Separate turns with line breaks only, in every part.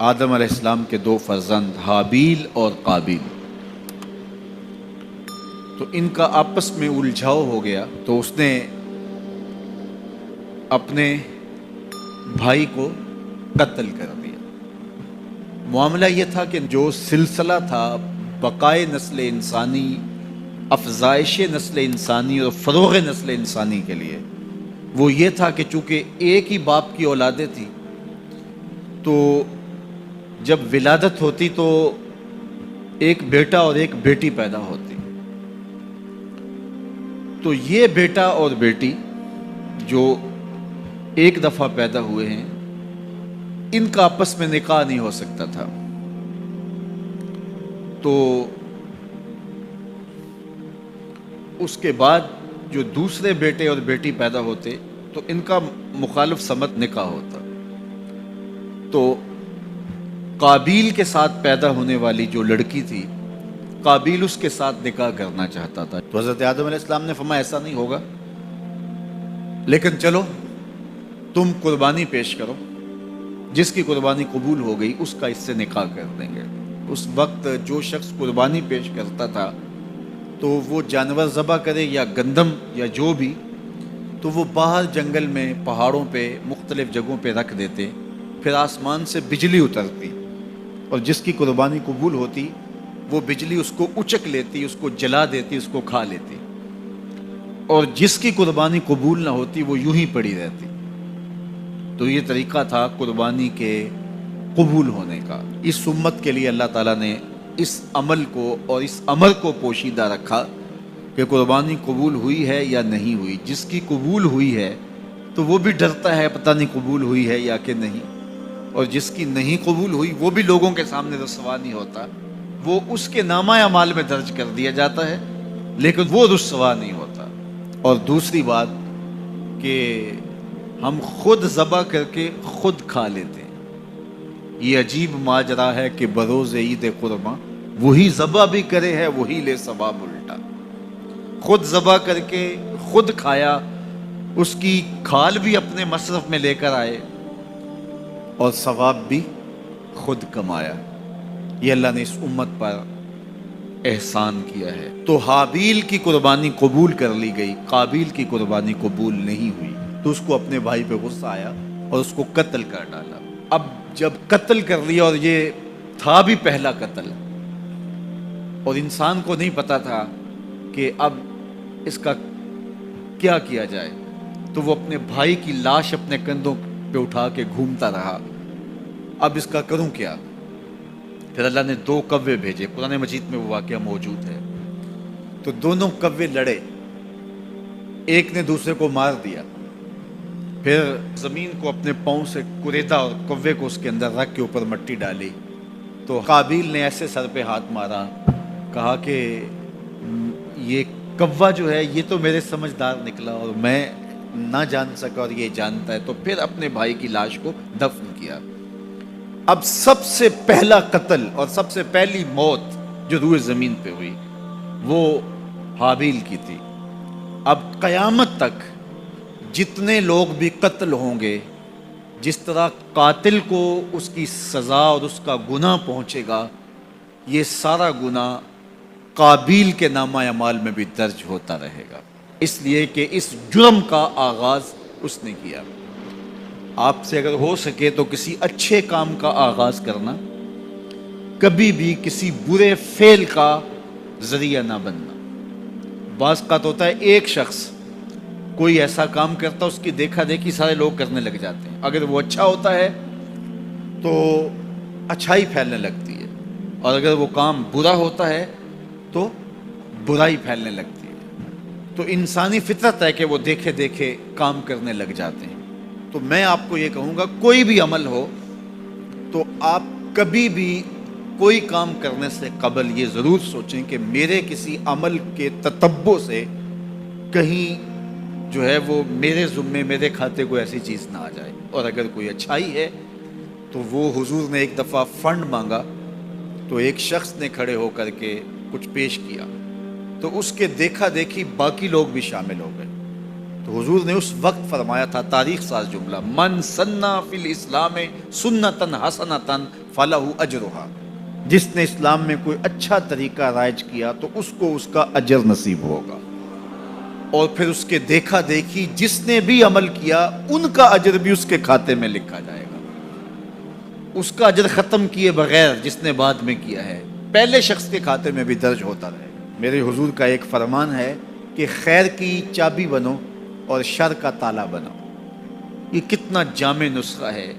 آدم علیہ السلام کے دو فرزند حابیل اور قابیل، تو ان کا آپس میں الجھاؤ ہو گیا، تو اس نے اپنے بھائی کو قتل کر دیا۔ معاملہ یہ تھا کہ جو سلسلہ تھا بقائے نسل انسانی، افزائش نسل انسانی اور فروغ نسل انسانی کے لیے، وہ یہ تھا کہ چونکہ ایک ہی باپ کی اولادیں تھیں، تو جب ولادت ہوتی تو ایک بیٹا اور ایک بیٹی پیدا ہوتی، تو یہ بیٹا اور بیٹی جو ایک دفعہ پیدا ہوئے ہیں، ان کا آپس میں نکاح نہیں ہو سکتا تھا، تو اس کے بعد جو دوسرے بیٹے اور بیٹی پیدا ہوتے تو ان کا مخالف سمت نکاح ہوتا۔ تو قابیل کے ساتھ پیدا ہونے والی جو لڑکی تھی، قابیل اس کے ساتھ نکاح کرنا چاہتا تھا، تو حضرت آدم علیہ السلام نے فرمایا ایسا نہیں ہوگا، لیکن چلو تم قربانی پیش کرو، جس کی قربانی قبول ہو گئی اس کا اس سے نکاح کر دیں گے۔ اس وقت جو شخص قربانی پیش کرتا تھا تو وہ جانور ذبح کرے یا گندم یا جو بھی، تو وہ باہر جنگل میں پہاڑوں پہ مختلف جگہوں پہ رکھ دیتے، پھر آسمان سے بجلی اترتی اور جس کی قربانی قبول ہوتی وہ بجلی اس کو اچک لیتی، اس کو جلا دیتی، اس کو کھا لیتی، اور جس کی قربانی قبول نہ ہوتی وہ یوں ہی پڑی رہتی۔ تو یہ طریقہ تھا قربانی کے قبول ہونے کا۔ اس امت کے لیے اللہ تعالیٰ نے اس عمل کو اور اس امر کو پوشیدہ رکھا کہ قربانی قبول ہوئی ہے یا نہیں ہوئی۔ جس کی قبول ہوئی ہے تو وہ بھی ڈرتا ہے پتہ نہیں قبول ہوئی ہے یا کہ نہیں، اور جس کی نہیں قبول ہوئی وہ بھی لوگوں کے سامنے رسوا نہیں ہوتا، وہ اس کے نامہ اعمال میں درج کر دیا جاتا ہے لیکن وہ رسوا نہیں ہوتا۔ اور دوسری بات کہ ہم خود ذبح کر کے خود کھا لیتے ہیں۔ یہ عجیب ماجرا ہے کہ بروز عید قرباں وہی ذبح بھی کرے ہے وہی لے ثواب الٹا۔ خود ذبح کر کے خود کھایا، اس کی کھال بھی اپنے مصرف میں لے کر آئے اور ثواب بھی خود کمایا۔ یہ اللہ نے اس امت پر احسان کیا ہے۔ تو حابیل کی قربانی قبول کر لی گئی، قابیل کی قربانی قبول نہیں ہوئی، تو اس کو اپنے بھائی پہ غصہ آیا اور اس کو قتل کر ڈالا۔ اب جب قتل کر لیا، اور یہ تھا بھی پہلا قتل، اور انسان کو نہیں پتا تھا کہ اب اس کا کیا کیا جائے، تو وہ اپنے بھائی کی لاش اپنے کندھوں پہ اٹھا کے گھومتا رہا، اب اس کا کروں کیا؟ پھر اللہ نے دو کوے بھیجے، قرآن مجید میں وہ واقعہ موجود ہے۔ تو دونوں کوے لڑے، ایک نے دوسرے کو مار دیا، پھر زمین کو اپنے پاؤں سے کریدا اور کوے کو اس کے اندر رکھ کے اوپر مٹی ڈالی۔ تو قابیل نے ایسے سر پہ ہاتھ مارا، کہا کہ یہ کوا جو ہے یہ تو میرے سمجھدار نکلا اور میں نہ جان سکا اور یہ جانتا ہے، تو پھر اپنے بھائی کی لاش کو دفن کیا۔ اب سب سے پہلا قتل اور سب سے پہلی موت جو روئے زمین پہ ہوئی وہ حابیل کی تھی۔ اب قیامت تک جتنے لوگ بھی قتل ہوں گے، جس طرح قاتل کو اس کی سزا اور اس کا گناہ پہنچے گا، یہ سارا گناہ قابیل کے نامہ اعمال میں بھی درج ہوتا رہے گا، اس لیے کہ اس جرم کا آغاز اس نے کیا۔ آپ سے اگر ہو سکے تو کسی اچھے کام کا آغاز کرنا، کبھی بھی کسی برے فعل کا ذریعہ نہ بننا۔ بعض کا تو ہوتا ہے ایک شخص کوئی ایسا کام کرتا، اس کی دیکھا دیکھی سارے لوگ کرنے لگ جاتے ہیں، اگر وہ اچھا ہوتا ہے تو اچھائی پھیلنے لگتی ہے، اور اگر وہ کام برا ہوتا ہے تو برائی پھیلنے لگتی ہے۔ تو انسانی فطرت ہے کہ وہ دیکھے دیکھے کام کرنے لگ جاتے ہیں۔ تو میں آپ کو یہ کہوں گا، کوئی بھی عمل ہو تو آپ کبھی بھی کوئی کام کرنے سے قبل یہ ضرور سوچیں کہ میرے کسی عمل کے تتبع سے کہیں جو ہے وہ میرے ذمے میرے کھاتے کو ایسی چیز نہ آ جائے۔ اور اگر کوئی اچھائی ہے تو وہ حضور نے ایک دفعہ فنڈ مانگا، تو ایک شخص نے کھڑے ہو کر کے کچھ پیش کیا، تو اس کے دیکھا دیکھی باقی لوگ بھی شامل ہو گئے، تو حضور نے اس وقت فرمایا تھا تاریخ ساز جملہ، من سنہ فی الاسلام سنتن حسنتن فلہ اجرہا، جس نے اسلام میں کوئی اچھا طریقہ رائج کیا تو اس کو اس کا اجر نصیب ہوگا، اور پھر اس کے دیکھا دیکھی جس نے بھی عمل کیا ان کا اجر بھی اس کے کھاتے میں لکھا جائے گا، اس کا اجر ختم کیے بغیر جس نے بعد میں کیا ہے پہلے شخص کے کھاتے میں بھی درج ہوتا رہے۔ میرے حضور کا ایک فرمان ہے کہ خیر کی چابی بنو اور شر کا تالا بنو۔ یہ کتنا جامع نسخہ ہے،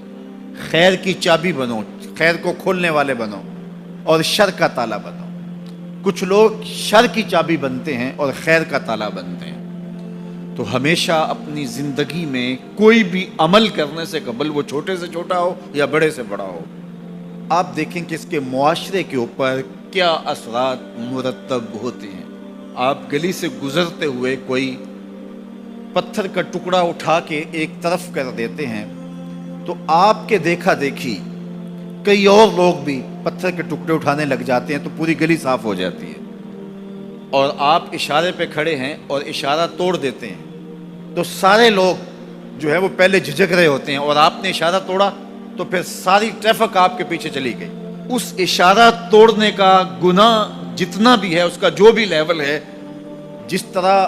خیر کی چابی بنو، خیر کو کھولنے والے بنو، اور شر کا تالا بنو۔ کچھ لوگ شر کی چابی بنتے ہیں اور خیر کا تالا بنتے ہیں۔ تو ہمیشہ اپنی زندگی میں کوئی بھی عمل کرنے سے قبل، وہ چھوٹے سے چھوٹا ہو یا بڑے سے بڑا ہو، آپ دیکھیں کہ اس کے معاشرے کے اوپر کیا اثرات مرتب ہوتے ہیں۔ آپ گلی سے گزرتے ہوئے کوئی پتھر کا ٹکڑا اٹھا کے ایک طرف کر دیتے ہیں تو آپ کے دیکھا دیکھی کئی اور لوگ بھی پتھر کے ٹکڑے اٹھانے لگ جاتے ہیں تو پوری گلی صاف ہو جاتی ہے، اور آپ اشارے پہ کھڑے ہیں اور اشارہ توڑ دیتے ہیں تو سارے لوگ جو ہے وہ پہلے جھجک رہے ہوتے ہیں، اور آپ نے اشارہ توڑا تو پھر ساری ٹریفک آپ کے پیچھے چلی گئی۔ اس اشارہ توڑنے کا گناہ جتنا بھی ہے، اس کا جو بھی لیول ہے، جس طرح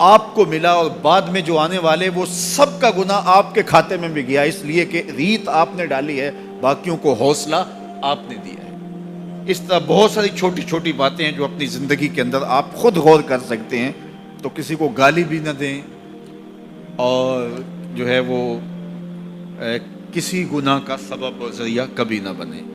آپ کو ملا اور بعد میں جو آنے والے، وہ سب کا گناہ آپ کے کھاتے میں بھی گیا، اس لیے کہ ریت آپ نے ڈالی ہے، باقیوں کو حوصلہ آپ نے دیا ہے۔ اس طرح بہت ساری چھوٹی چھوٹی باتیں ہیں جو اپنی زندگی کے اندر آپ خود غور کر سکتے ہیں، تو کسی کو گالی بھی نہ دیں، اور جو ہے وہ کسی گناہ کا سبب اور ذریعہ کبھی نہ بنے۔